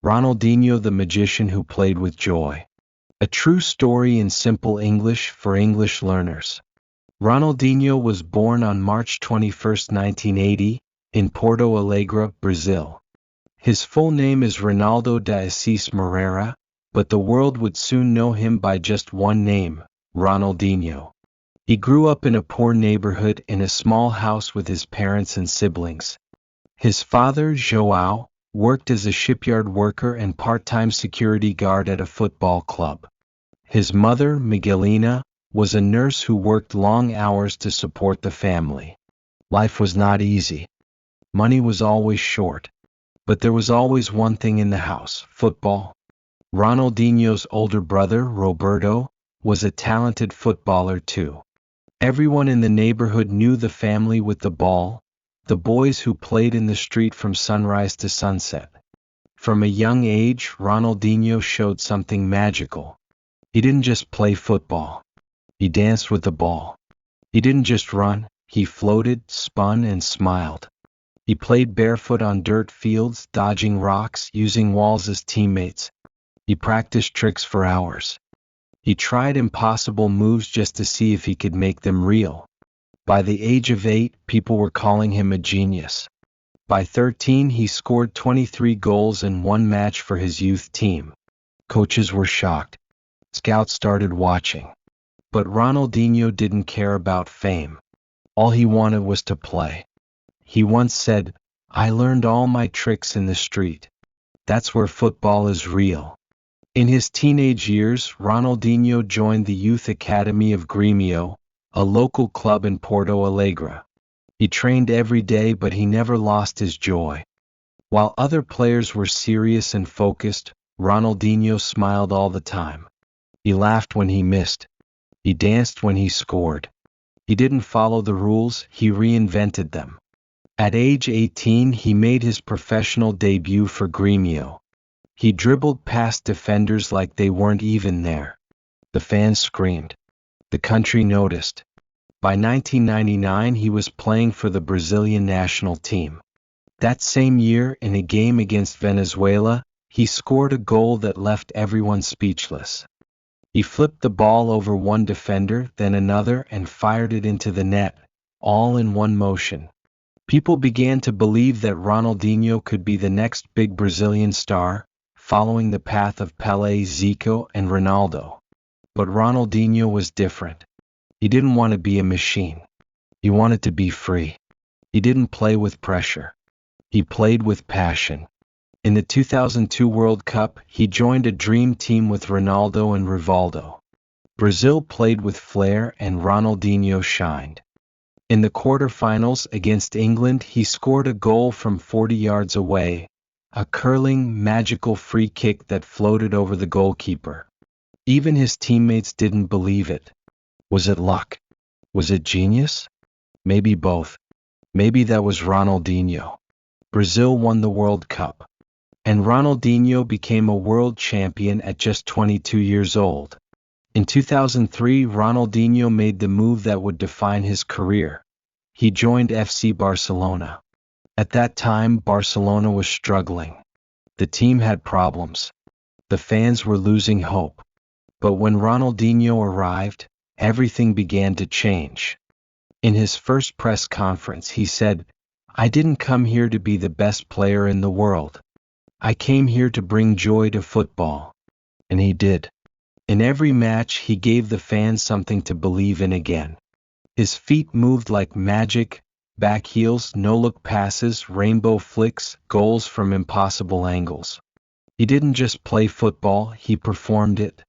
Ronaldinho, the magician who played with joy. A true story in simple English for English learners. Ronaldinho was born on March 21, 1980, in Porto Alegre, Brazil. His full name is Ronaldo de Assis Moreira, but the world would soon know him by just one name, Ronaldinho. He grew up in a poor neighborhood in a small house with his parents and siblings. His father, João, worked as a shipyard worker and part-time security guard at a football club. His mother, Miguelina, was a nurse who worked long hours to support the family. Life was not easy. Money was always short. But there was always one thing in the house: football. Ronaldinho's older brother, Roberto, was a talented footballer too. Everyone in the neighborhood knew the family with the ball, the boys who played in the street from sunrise to sunset. From a young age, Ronaldinho showed something magical. He didn't just play football. He danced with the ball. He didn't just run, he floated, spun, and smiled. He played barefoot on dirt fields, dodging rocks, using walls as teammates. He practiced tricks for hours. He tried impossible moves just to see if he could make them real. By the age of 8, people were calling him a genius. By 13, he scored 23 goals in one match for his youth team. Coaches were shocked. Scouts started watching. But Ronaldinho didn't care about fame. All he wanted was to play. He once said, "I learned all my tricks in the street. That's where football is real." In his teenage years, Ronaldinho joined the youth academy of Grêmio, a local club in Porto Alegre. He trained every day, but he never lost his joy. While other players were serious and focused, Ronaldinho smiled all the time. He laughed when he missed. He danced when he scored. He didn't follow the rules, he reinvented them. At age 18, he made his professional debut for Grêmio. He dribbled past defenders like they weren't even there. The fans screamed. The country noticed. By 1999, he was playing for the Brazilian national team. That same year, in a game against Venezuela, he scored a goal that left everyone speechless. He flipped the ball over one defender, then another, and fired it into the net, all in one motion. People began to believe that Ronaldinho could be the next big Brazilian star, following the path of Pelé, Zico, and Ronaldo. But Ronaldinho was different. He didn't want to be a machine. He wanted to be free. He didn't play with pressure. He played with passion. In the 2002 World Cup, he joined a dream team with Ronaldo and Rivaldo. Brazil played with flair and Ronaldinho shined. In the quarterfinals against England, he scored a goal from 40 yards away, a curling, magical free kick that floated over the goalkeeper. Even his teammates didn't believe it. Was it luck? Was it genius? Maybe both. Maybe that was Ronaldinho. Brazil won the World Cup. And Ronaldinho became a world champion at just 22 years old. In 2003, Ronaldinho made the move that would define his career. He joined FC Barcelona. At that time, Barcelona was struggling. The team had problems. The fans were losing hope. But when Ronaldinho arrived, everything began to change. In his first press conference, he said, "I didn't come here to be the best player in the world. I came here to bring joy to football." And he did. In every match, he gave the fans something to believe in again. His feet moved like magic, back heels, no-look passes, rainbow flicks, goals from impossible angles. He didn't just play football, he performed it.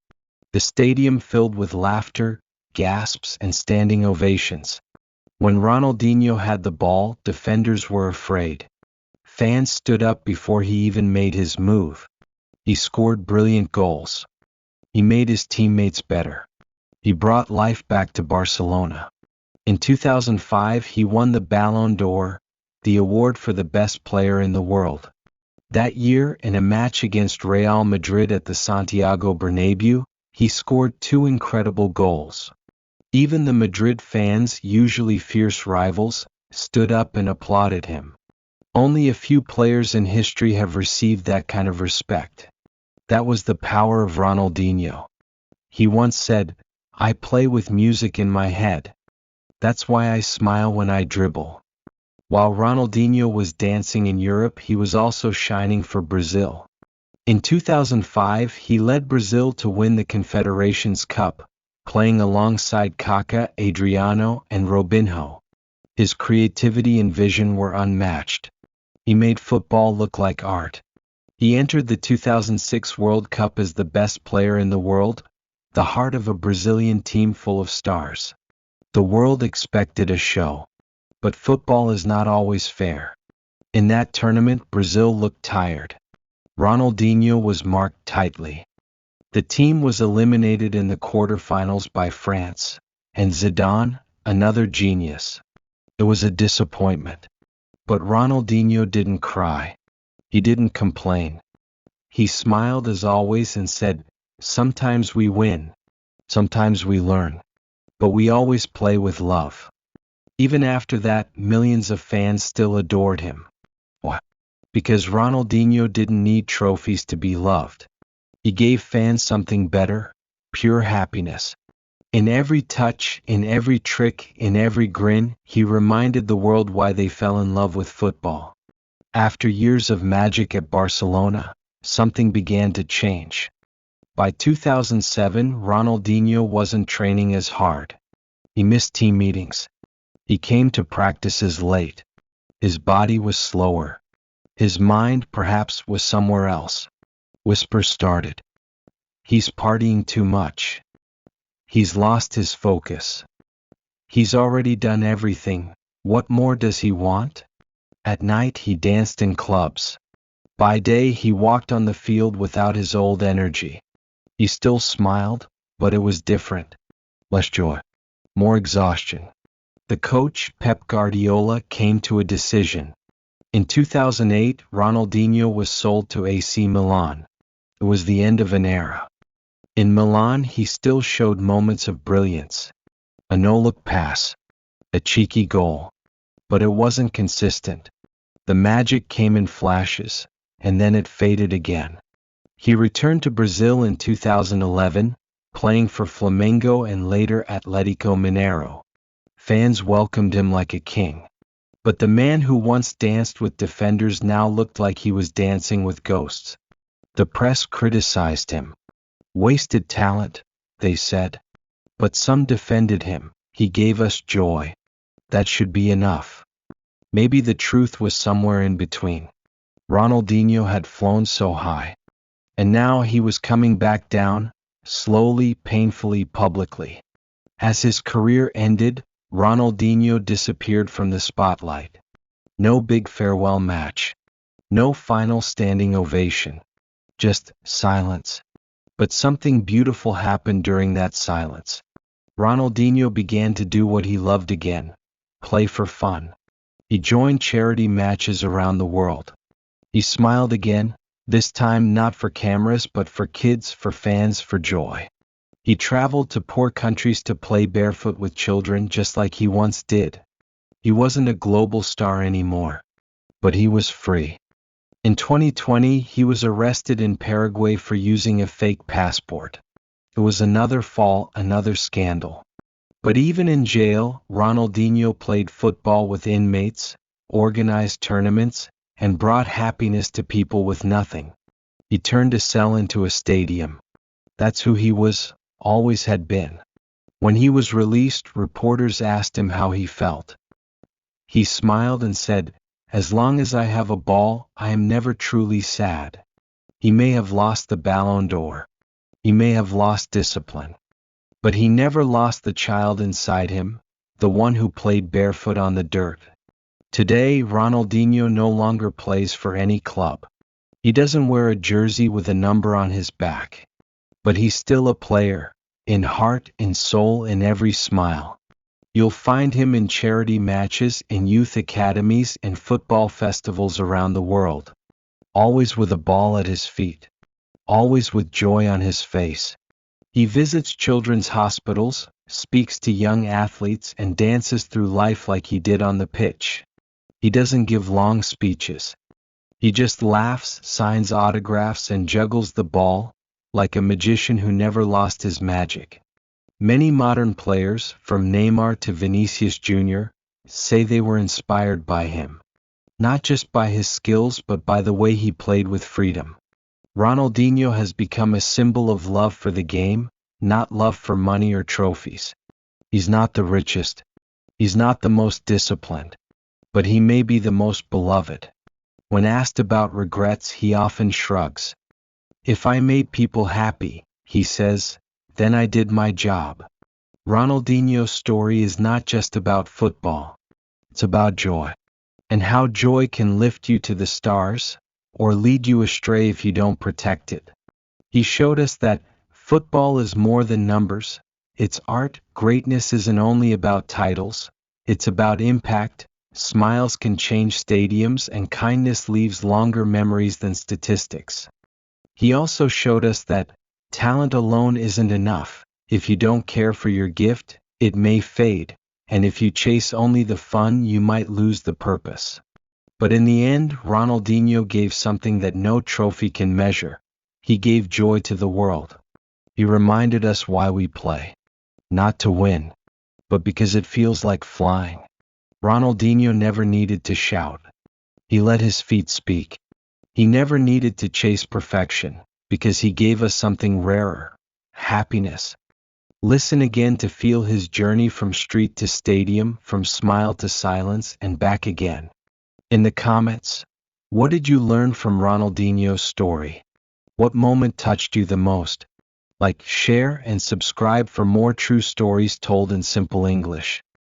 The stadium filled with laughter, gasps, and standing ovations. When Ronaldinho had the ball, defenders were afraid. Fans stood up before he even made his move. He scored brilliant goals. He made his teammates better. He brought life back to Barcelona. In 2005, he won the Ballon d'Or, the award for the best player in the world. That year, in a match against Real Madrid at the Santiago Bernabéu, he scored 2 incredible goals. Even the Madrid fans, usually fierce rivals, stood up and applauded him. Only a few players in history have received that kind of respect. That was the power of Ronaldinho. He once said, "I play with music in my head. That's why I smile when I dribble." While Ronaldinho was dancing in Europe, he was also shining for Brazil. In 2005, he led Brazil to win the Confederations Cup, playing alongside Kaká, Adriano, and Robinho. His creativity and vision were unmatched. He made football look like art. He entered the 2006 World Cup as the best player in the world, the heart of a Brazilian team full of stars. The world expected a show. But football is not always fair. In that tournament, Brazil looked tired. Ronaldinho was marked tightly. The team was eliminated in the quarterfinals by France, and Zidane, another genius. It was a disappointment. But Ronaldinho didn't cry. He didn't complain. He smiled as always and said, "Sometimes we win. Sometimes we learn. But we always play with love." Even after that, millions of fans still adored him. Why? Because Ronaldinho didn't need trophies to be loved. He gave fans something better, pure happiness. In every touch, in every trick, in every grin, he reminded the world why they fell in love with football. After years of magic at Barcelona, something began to change. By 2007, Ronaldinho wasn't training as hard. He missed team meetings. He came to practices late. His body was slower. His mind, perhaps, was somewhere else. Whispers started. He's partying too much. He's lost his focus. He's already done everything. What more does he want? At night he danced in clubs. By day he walked on the field without his old energy. He still smiled, but it was different. Less joy. More exhaustion. The coach, Pep Guardiola, came to a decision. In 2008, Ronaldinho was sold to AC Milan. It was the end of an era. In Milan, he still showed moments of brilliance. A no-look pass. A cheeky goal. But it wasn't consistent. The magic came in flashes, and then it faded again. He returned to Brazil in 2011, playing for Flamengo and later Atlético Mineiro. Fans welcomed him like a king. But the man who once danced with defenders now looked like he was dancing with ghosts. The press criticized him. Wasted talent, they said. But some defended him. He gave us joy. That should be enough. Maybe the truth was somewhere in between. Ronaldinho had flown so high. And now he was coming back down, slowly, painfully, publicly. As his career ended, Ronaldinho disappeared from the spotlight. No big farewell match. No final standing ovation. Just silence. But something beautiful happened during that silence. Ronaldinho began to do what he loved again. Play for fun. He joined charity matches around the world. He smiled again, this time not for cameras but for kids, for fans, for joy. He traveled to poor countries to play barefoot with children just like he once did. He wasn't a global star anymore, but he was free. In 2020, he was arrested in Paraguay for using a fake passport. It was another fall, another scandal. But even in jail, Ronaldinho played football with inmates, organized tournaments, and brought happiness to people with nothing. He turned a cell into a stadium. That's who he was. Always had been. When he was released, reporters asked him how he felt. He smiled and said, "As long as I have a ball, I am never truly sad." He may have lost the Ballon d'Or. He may have lost discipline. But he never lost the child inside him, the one who played barefoot on the dirt. Today, Ronaldinho no longer plays for any club. He doesn't wear a jersey with a number on his back. But he's still a player, in heart, in soul, in every smile. You'll find him in charity matches, in youth academies, and football festivals around the world. Always with a ball at his feet. Always with joy on his face. He visits children's hospitals, speaks to young athletes, and dances through life like he did on the pitch. He doesn't give long speeches. He just laughs, signs autographs, and juggles the ball, like a magician who never lost his magic. Many modern players, from Neymar to Vinicius Jr., say they were inspired by him. Not just by his skills but by the way he played with freedom. Ronaldinho has become a symbol of love for the game, not love for money or trophies. He's not the richest. He's not the most disciplined. But he may be the most beloved. When asked about regrets, he often shrugs. If I made people happy, he says, then I did my job. Ronaldinho's story is not just about football. It's about joy. And how joy can lift you to the stars, or lead you astray if you don't protect it. He showed us that football is more than numbers. It's art. Greatness isn't only about titles. It's about impact. Smiles can change stadiums, and kindness leaves longer memories than statistics. He also showed us that talent alone isn't enough. If you don't care for your gift, it may fade, and if you chase only the fun, you might lose the purpose. But in the end, Ronaldinho gave something that no trophy can measure. He gave joy to the world. He reminded us why we play. Not to win, but because it feels like flying. Ronaldinho never needed to shout. He let his feet speak. He never needed to chase perfection, because he gave us something rarer: happiness. Listen again to feel his journey from street to stadium, from smile to silence, and back again. In the comments, what did you learn from Ronaldinho's story? What moment touched you the most? Like, share, and subscribe for more true stories told in simple English.